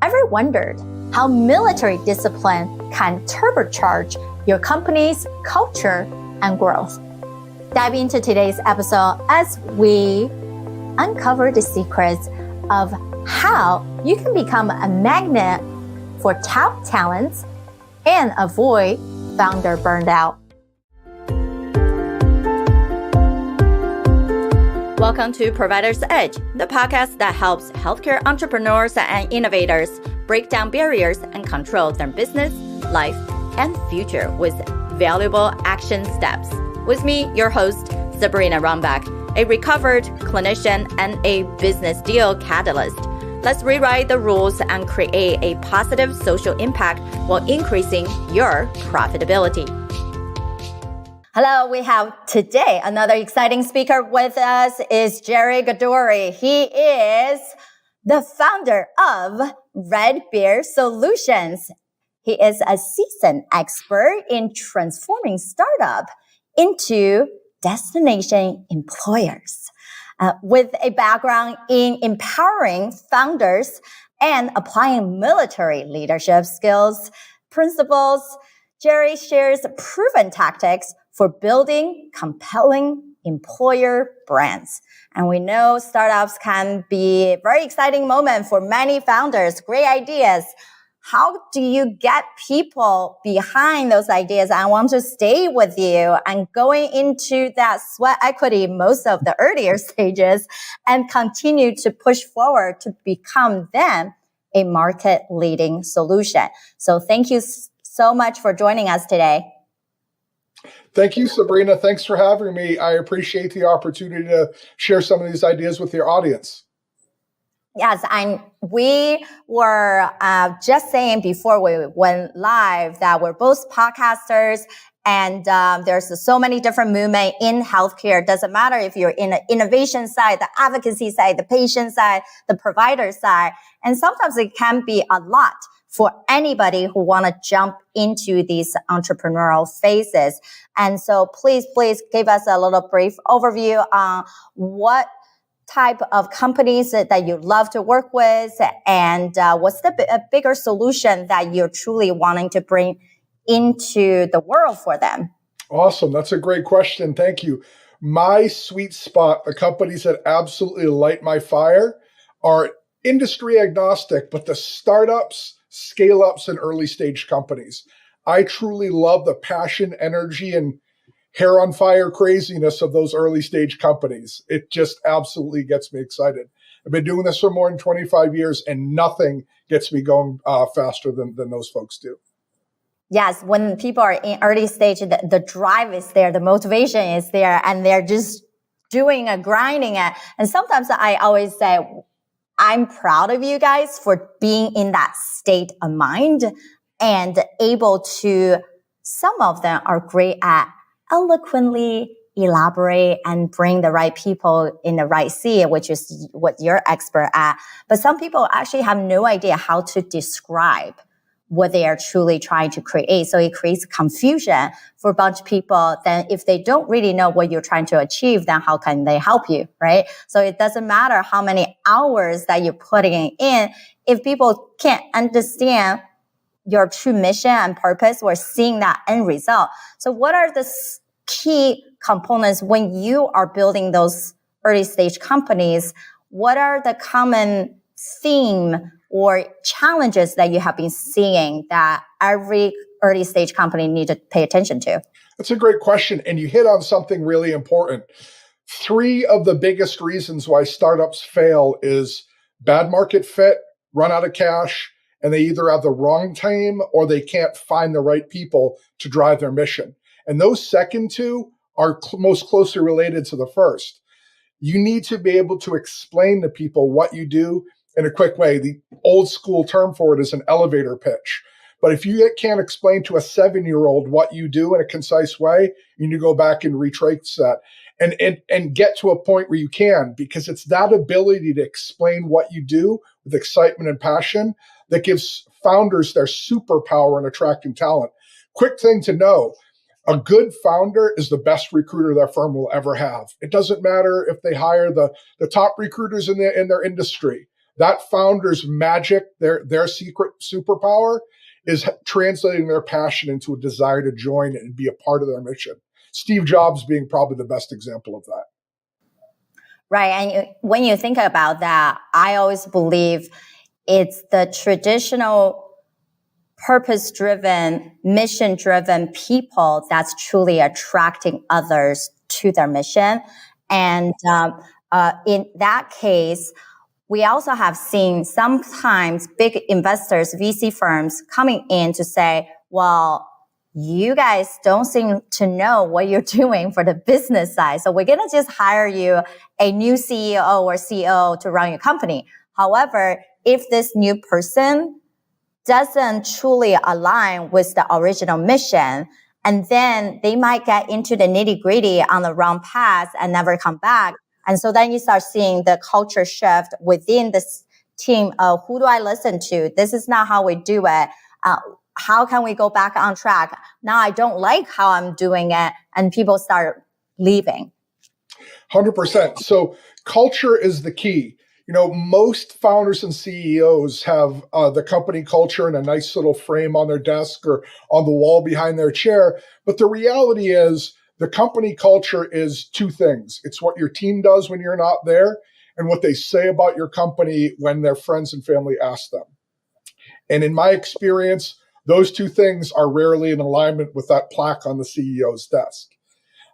Ever wondered how military discipline can turbocharge your company's culture and growth? Dive into today's episode as we uncover the secrets of how you can become a magnet for top talents and avoid founder burnout. Welcome to Provider's Edge, the podcast that helps healthcare entrepreneurs and innovators break down barriers and control their business, life, and future with valuable action steps. With me, your host, Sabrina Runbeck, a recovered clinician and a business deal catalyst. Let's rewrite the rules and create a positive social impact while increasing your profitability. Hello, we have today another exciting speaker with us is Jerry Gadori. He is the founder of Red Bear Solutions. He is a seasoned expert in transforming startup into destination employers. With a background in empowering founders and applying military leadership skills, principles, Jerry shares proven tactics for building compelling employer brands. And we know startups can be a very exciting moment for many founders, great ideas. How do you get people behind those ideas and want to stay with you and going into that sweat equity most of the earlier stages and continue to push forward to become then a market leading solution? So thank you so much for joining us today. Thank you, Sabrina. Thanks for having me. I appreciate the opportunity to share some of these ideas with your audience. Yes, and we were just saying before we went live that we're both podcasters, and there's so many different movements in healthcare. It doesn't matter if you're in the innovation side, the advocacy side, the patient side, the provider side, and sometimes it can be a lot for anybody who want to jump into these entrepreneurial phases. And so please give us a little brief overview on what type of companies that you love to work with, and what's the bigger solution that you're truly wanting to bring into the world for them? Awesome. That's a great question. Thank you. My sweet spot, the companies that absolutely light my fire, are industry agnostic, but the startups, scale-ups, and early-stage companies. I truly love the passion, energy, and hair on fire craziness of those early-stage companies. It just absolutely gets me excited. I've been doing this for more than 25 years, and nothing gets me going faster than those folks do. Yes, when people are in early stage, the drive is there, the motivation is there, and they're just doing and grinding it. And sometimes I always say, I'm proud of you guys for being in that state of mind and able to, some of them are great at eloquently elaborate and bring the right people in the right seat, which is what you're expert at. But some people actually have no idea how to describe what they are truly trying to create. So it creates confusion for a bunch of people. Then if they don't really know what you're trying to achieve, then how can they help you, right? So it doesn't matter how many hours that you're putting in. If people can't understand your true mission and purpose, we're seeing that end result. So what are the key components when you are building those early stage companies? What are the common theme or challenges that you have been seeing that every early stage company need to pay attention to? That's a great question. And you hit on something really important. 3 of the biggest reasons why startups fail is bad market fit, run out of cash, and they either have the wrong team or they can't find the right people to drive their mission. And those second 2 are most closely related to the first. You need to be able to explain to people what you do in a quick way. The old school term for it is an elevator pitch. But if you can't explain to a 7-year-old what you do in a concise way, you need to go back and retrace that and get to a point where you can, because it's that ability to explain what you do with excitement and passion that gives founders their superpower in attracting talent. Quick thing to know, a good founder is the best recruiter their firm will ever have. It doesn't matter if they hire the top recruiters in their industry. That founder's magic, their secret superpower is translating their passion into a desire to join and be a part of their mission. Steve Jobs being probably the best example of that. Right. And when you think about that, I always believe it's the traditional purpose-driven, mission-driven people that's truly attracting others to their mission. And in that case, we also have seen sometimes big investors, VC firms coming in to say, well, you guys don't seem to know what you're doing for the business side. So we're going to just hire you a new CEO or CEO to run your company. However, if this new person doesn't truly align with the original mission, and then they might get into the nitty-gritty on the wrong path and never come back. And so then you start seeing the culture shift within this team of who do I listen to? This is not how we do it. How can we go back on track? Now I don't like how I'm doing it, and people start leaving. 100%. So culture is the key. Most founders and CEOs have the company culture in a nice little frame on their desk or on the wall behind their chair. But the reality is the company culture is two things. It's what your team does when you're not there and what they say about your company when their friends and family ask them. And in my experience, those two things are rarely in alignment with that plaque on the CEO's desk.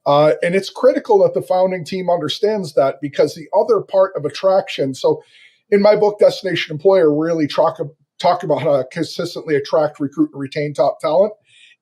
And it's critical that the founding team understands that, because the other part of attraction, so in my book, Destination Employer, really talk about how to consistently attract, recruit, and retain top talent.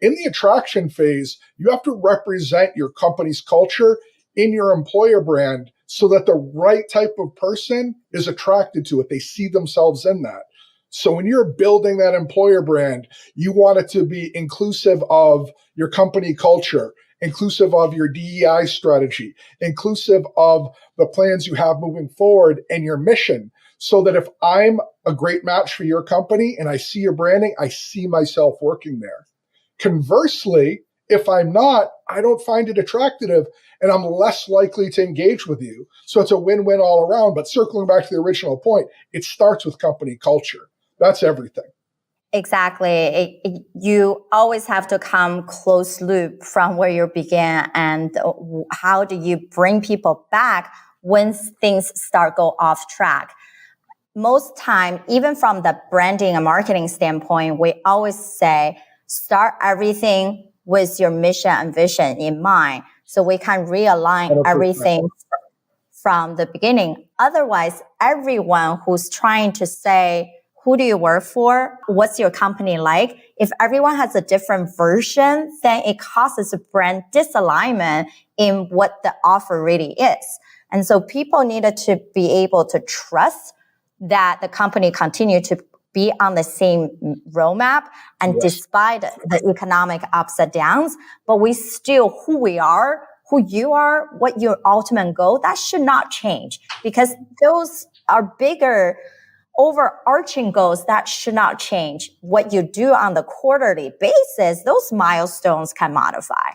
In the attraction phase, you have to represent your company's culture in your employer brand so that the right type of person is attracted to it. They see themselves in that. So when you're building that employer brand, you want it to be inclusive of your company culture, inclusive of your DEI strategy, inclusive of the plans you have moving forward and your mission, so that if I'm a great match for your company and I see your branding, I see myself working there. Conversely, if I'm not, I don't find it attractive and I'm less likely to engage with you. So it's a win-win all around. But circling back to the original point, it starts with company culture. That's everything. Exactly. You always have to come close loop from where you began, and how do you bring people back when things start go off track. Most time, even from the branding and marketing standpoint, we always say, start everything with your mission and vision in mind, so we can realign 100%. everything from the beginning. Otherwise, everyone who's trying to say, who do you work for? What's your company like? If everyone has a different version, then it causes a brand disalignment in what the offer really is. And so people needed to be able to trust that the company continue to be on the same roadmap, and Yes. despite the economic ups and downs, but we still who we are, who you are, what your ultimate goal, that should not change, because those are bigger overarching goals that should not change. What you do on the quarterly basis, those milestones can modify.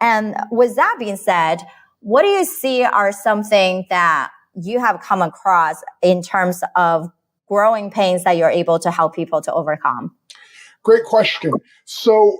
And with that being said, what do you see are something that you have come across in terms of growing pains that you're able to help people to overcome? Great question. So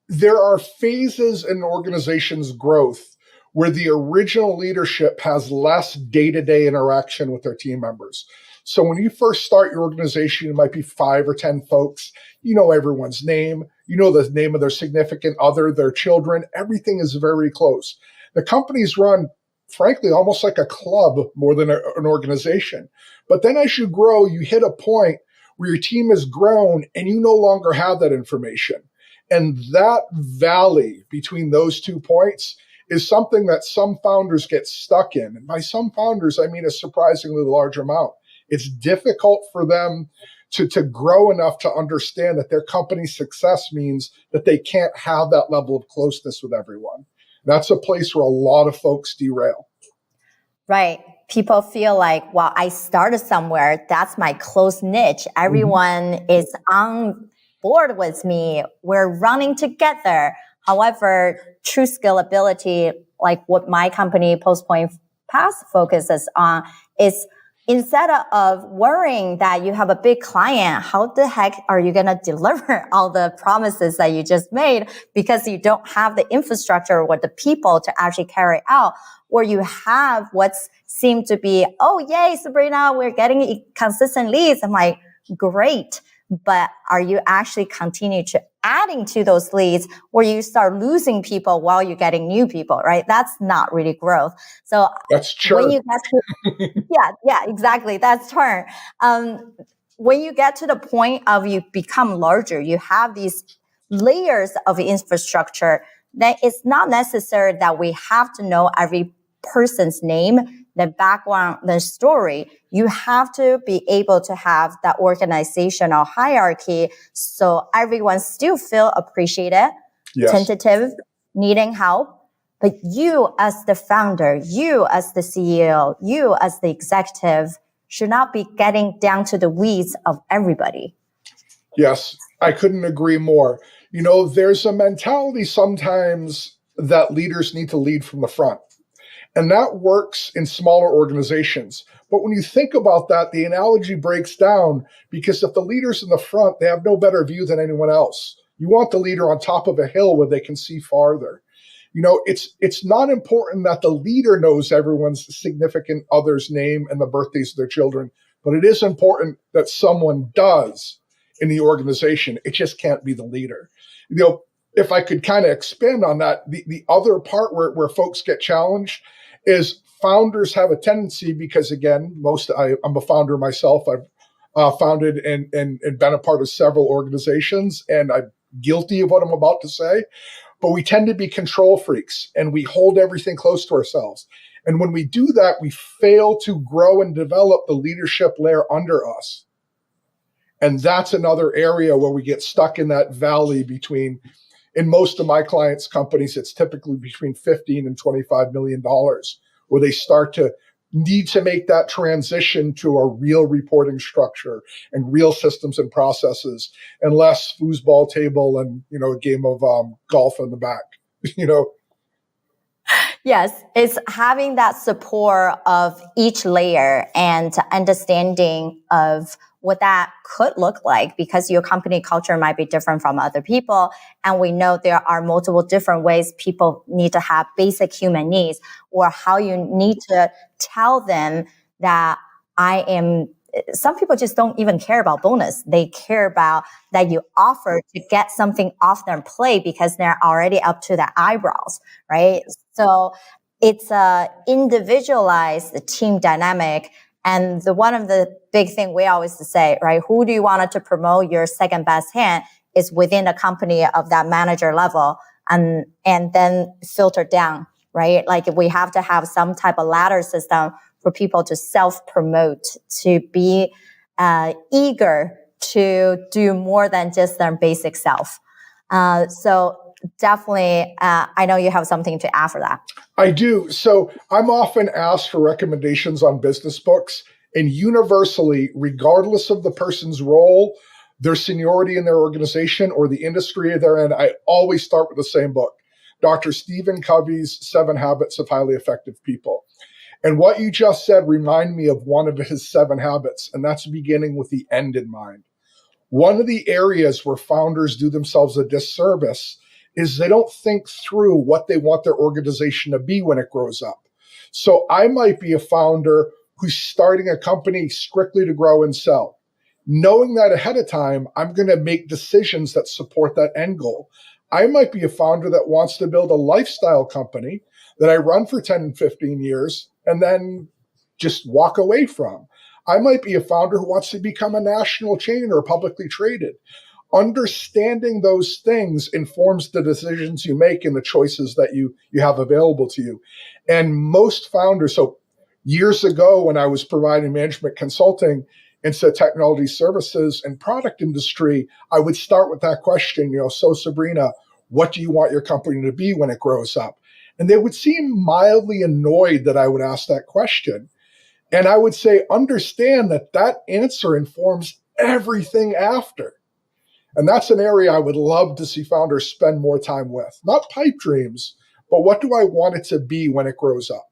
there are phases in an organization's growth where the original leadership has less day-to-day interaction with their team members. So when you first start your organization, it might be 5 or 10 folks. You know everyone's name. You know the name of their significant other, their children. Everything is very close. The company's run, frankly, almost like a club more than an organization. But then as you grow, you hit a point where your team has grown and you no longer have that information. And that valley between those 2 points is something that some founders get stuck in. And by some founders, I mean a surprisingly large amount. It's difficult for them to grow enough to understand that their company's success means that they can't have that level of closeness with everyone. That's a place where a lot of folks derail. Right. People feel like, well, I started somewhere. That's my close niche. Everyone is on board with me. We're running together. However, true scalability, like what my company, Post Point Pass, focuses on, is instead of worrying that you have a big client, how the heck are you going to deliver all the promises that you just made because you don't have the infrastructure or the people to actually carry out, or you have what's seemed to be, oh, yay, Sabrina, we're getting consistent leads. I'm like, great. But are you actually continue to adding to those leads, or you start losing people while you're getting new people, right? That's not really growth. So That's churn. When you get to, yeah, exactly. That's churn. When you get to the point of you become larger, you have these layers of infrastructure, then it's not necessary that we have to know every person's name, the background, the story. You have to be able to have that organizational hierarchy so everyone still feel appreciated, Yes. tentative, needing help. But you as the founder, you as the CEO, you as the executive should not be getting down to the weeds of everybody. Yes, I couldn't agree more. There's a mentality sometimes that leaders need to lead from the front. And that works in smaller organizations. But when you think about that, the analogy breaks down because if the leader's in the front, they have no better view than anyone else. You want the leader on top of a hill where they can see farther. It's not important that the leader knows everyone's significant other's name and the birthdays of their children, but it is important that someone does in the organization. It just can't be the leader. If I could kind of expand on that, the other part where folks get challenged is founders have a tendency, because again, I'm a founder myself. I've founded and been a part of several organizations, and I'm guilty of what I'm about to say. But we tend to be control freaks and we hold everything close to ourselves. And when we do that, we fail to grow and develop the leadership layer under us. And that's another area where we get stuck in that valley between, in most of my clients' companies, it's typically between $15 and $25 million, where they start to need to make that transition to a real reporting structure and real systems and processes, and less foosball table and, a game of golf in the back, Yes, it's having that support of each layer and understanding of what that could look like, because your company culture might be different from other people. And we know there are multiple different ways people need to have basic human needs, or how you need to tell them that some people just don't even care about bonus. They care about that you offer to get something off their plate because they're already up to their eyebrows, right? So it's a individualized team dynamic. And one of the big thing we always say, right? Who do you want to promote your second best hand is within a company of that manager level, and then filter down, right? Like we have to have some type of ladder system for people to self-promote, to be eager to do more than just their basic self. So definitely, I know you have something to add for that. I do. So I'm often asked for recommendations on business books, and universally, regardless of the person's role, their seniority in their organization, or the industry they're in, I always start with the same book, Dr. Stephen Covey's 7 Habits of Highly Effective People. And what you just said reminded me of one of his 7 habits, and that's beginning with the end in mind. One of the areas where founders do themselves a disservice is they don't think through what they want their organization to be when it grows up. So I might be a founder who's starting a company strictly to grow and sell. Knowing that ahead of time, I'm going to make decisions that support that end goal. I might be a founder that wants to build a lifestyle company that I run for 10 and 15 years and then just walk away from. I might be a founder who wants to become a national chain or publicly traded. Understanding those things informs the decisions you make and the choices that you have available to you. And most founders, so years ago when I was providing management consulting into technology services and product industry, I would start with that question, so Sabrina, what do you want your company to be when it grows up? And they would seem mildly annoyed that I would ask that question. And I would say, understand that answer informs everything after. And that's an area I would love to see founders spend more time with. Not pipe dreams, but what do I want it to be when it grows up?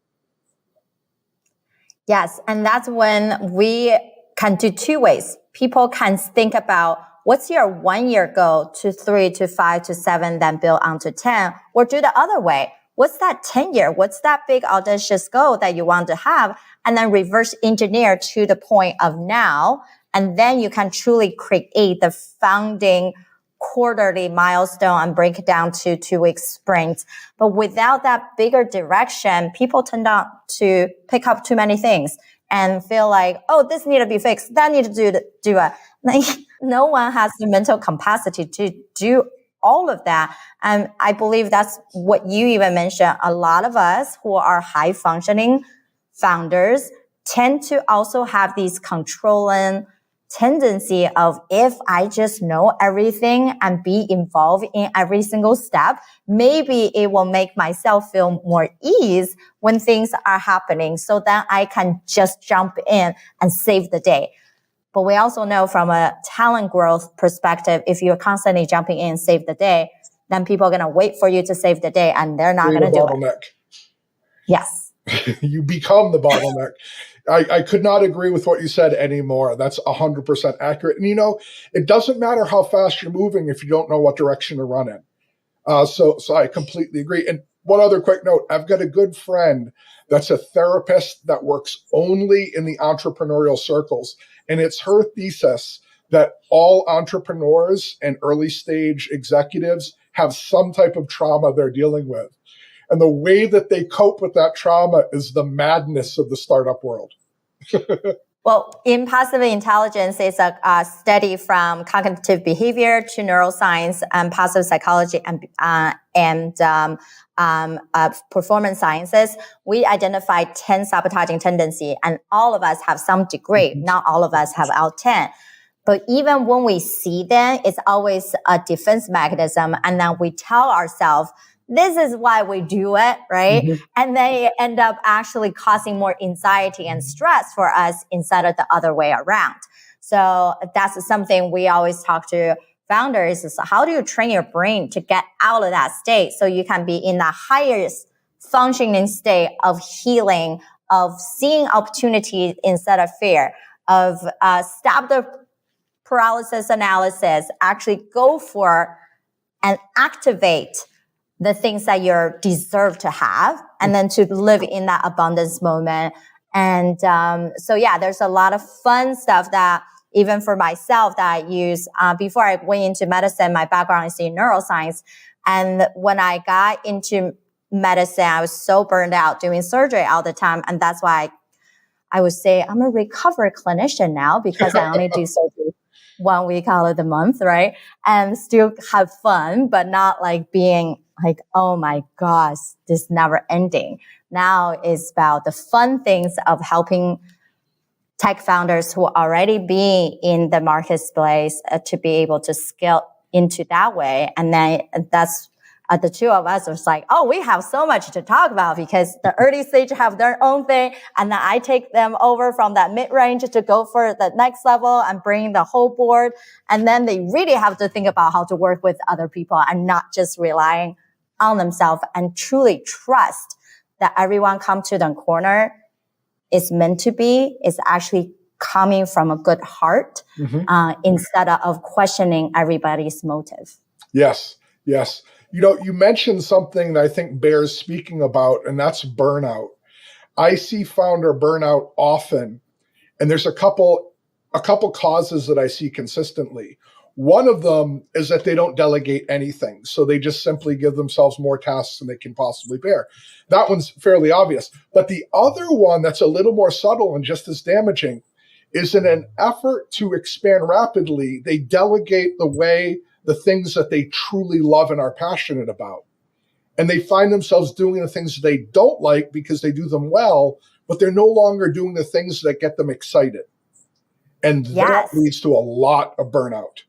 Yes. And that's when we can do two ways. People can think about what's your 1 year goal to 3 to 5 to 7, then build on to 10, or do the other way. What's that 10 year? What's that big audacious goal that you want to have? And then reverse engineer to the point of now. And then you can truly create the founding quarterly milestone and break it down to 2 week sprints. But without that bigger direction, people tend not to pick up too many things and feel like, oh, this need to be fixed. That need to do it. Like, no one has the mental capacity to do all of that. And I believe that's what you even mentioned. A lot of us who are high functioning founders tend to also have these controlling tendency of, if I just know everything and be involved in every single step, maybe it will make myself feel more ease when things are happening, so that I can just jump in and save the day. But we also know from a talent growth perspective, if you're constantly jumping in and save the day, then people are going to wait for you to save the day and they're not going to do it. Yes. You become the bottleneck. I could not agree with what you said anymore. That's 100% accurate. And it doesn't matter how fast you're moving if you don't know what direction to run in. So I completely agree. And one other quick note, I've got a good friend that's a therapist that works only in the entrepreneurial circles. And it's her thesis that all entrepreneurs and early stage executives have some type of trauma they're dealing with. And the way that they cope with that trauma is the madness of the startup world. Well, in positive intelligence, it's a study from cognitive behavior to neuroscience and positive psychology and performance sciences. We identified 10 sabotaging tendencies, and all of us have some degree. Not all of us have all 10. But even when we see them, it's always a defense mechanism. And then we tell ourselves, this is why we do it, right? Mm-hmm. And they end up actually causing more anxiety and stress for us instead of the other way around. So that's something we always talk to founders is, how do you train your brain to get out of that state so you can be in the highest functioning state of healing, of seeing opportunity instead of fear, of stop the paralysis analysis, actually go for and activate the things that you deserve to have, and then to live in that abundance moment. And there's a lot of fun stuff that even for myself that I use. Before I went into medicine, my background is in neuroscience. And when I got into medicine, I was so burned out doing surgery all the time. And that's why I would say I'm a recovery clinician now, because I only do surgery 1 week out of the month, right? And still have fun, but not like being like, oh my gosh, this never ending. Now it's about the fun things of helping tech founders who already be in the marketplace to be able to scale into that way. And then that's the two of us was like, oh, we have so much to talk about, because the early stage have their own thing. And then I take them over from that mid-range to go for the next level and bring the whole board. And then they really have to think about how to work with other people and not just relying on themselves, and truly trust that everyone come to the corner is meant to be, is actually coming from a good heart, instead of questioning everybody's motive. Yes. You mentioned something that I think bears speaking about, and that's burnout. I see founder burnout often, and there's a couple causes that I see consistently. One of them is that they don't delegate anything. So they just simply give themselves more tasks than they can possibly bear. That one's fairly obvious. But the other one that's a little more subtle and just as damaging is, in an effort to expand rapidly, they delegate the things that they truly love and are passionate about. And they find themselves doing the things they don't like because they do them well, but they're no longer doing the things that get them excited. And that leads to a lot of burnout.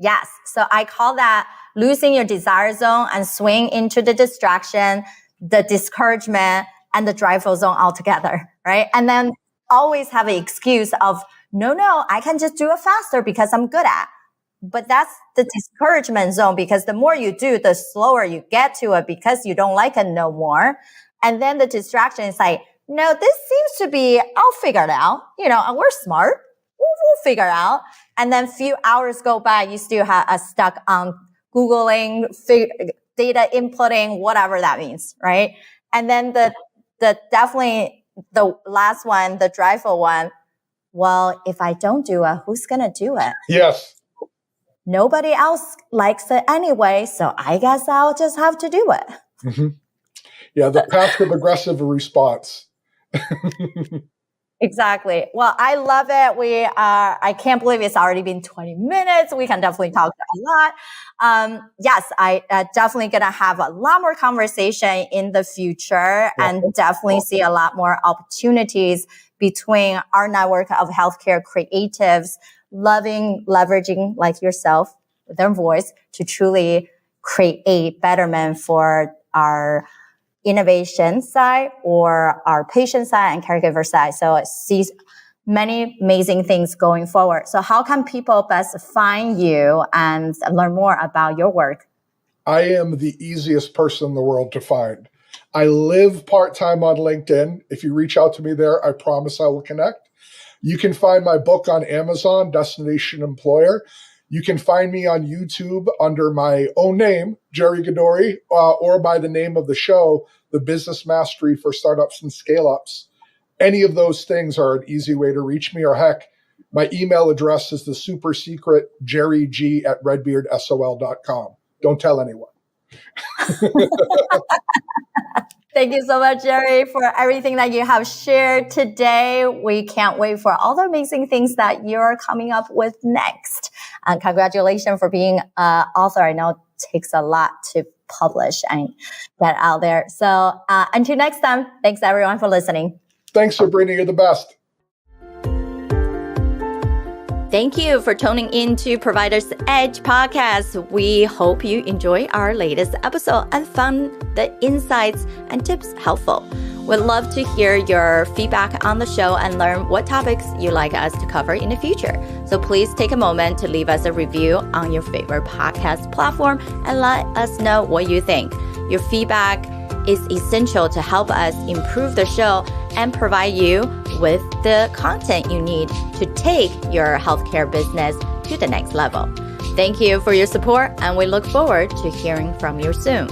Yes. So I call that losing your desire zone and swing into the distraction, the discouragement, and the drive-through zone altogether, right? And then always have an excuse of, no, I can just do it faster because I'm good at. But that's the discouragement zone, because the more you do, the slower you get to it because you don't like it no more. And then the distraction is like, no, this seems to be, I'll figure it out. We're smart. We'll figure it out. And then few hours go by, you still have stuck on Googling, data inputting, whatever that means, right? And then the definitely the last one, the dreadful one. Well, if I don't do it, who's going to do it? Yes. Nobody else likes it anyway, so I guess I'll just have to do it. Mm-hmm. Yeah, the passive aggressive response. Exactly. Well, I love it. I can't believe it's already been 20 minutes. We can definitely talk a lot. Yes, I definitely going to have a lot more conversation in the future and definitely see a lot more opportunities between our network of healthcare creatives, leveraging like yourself, their voice to truly create betterment for our innovation side or our patient side and caregiver side. So it sees many amazing things going forward. So how can people best find you and learn more about your work? I am the easiest person in the world to find. I live part-time on LinkedIn. If you reach out to me there, I promise I will connect. You can find my book on Amazon, Destination Employer. You can find me on YouTube under my own name, Jerry Gadori, or by the name of the show, The Business Mastery for Startups and Scale-Ups. Any of those things are an easy way to reach me, or heck, my email address is the super secret jerryg@redbeardsol.com. Don't tell anyone. Thank you so much, Jerry, for everything that you have shared today. We can't wait for all the amazing things that you're coming up with next. And congratulations for being an author. I know it takes a lot to publish and get out there. So until next time, thanks everyone for listening. Thanks, Sabrina. You're the best. Thank you for tuning in to Provider's Edge podcast. We hope you enjoy our latest episode and found the insights and tips helpful. We'd love to hear your feedback on the show and learn what topics you'd like us to cover in the future. So please take a moment to leave us a review on your favorite podcast platform and let us know what you think. Your feedback is essential to help us improve the show and provide you with the content you need to take your healthcare business to the next level. Thank you for your support, and we look forward to hearing from you soon.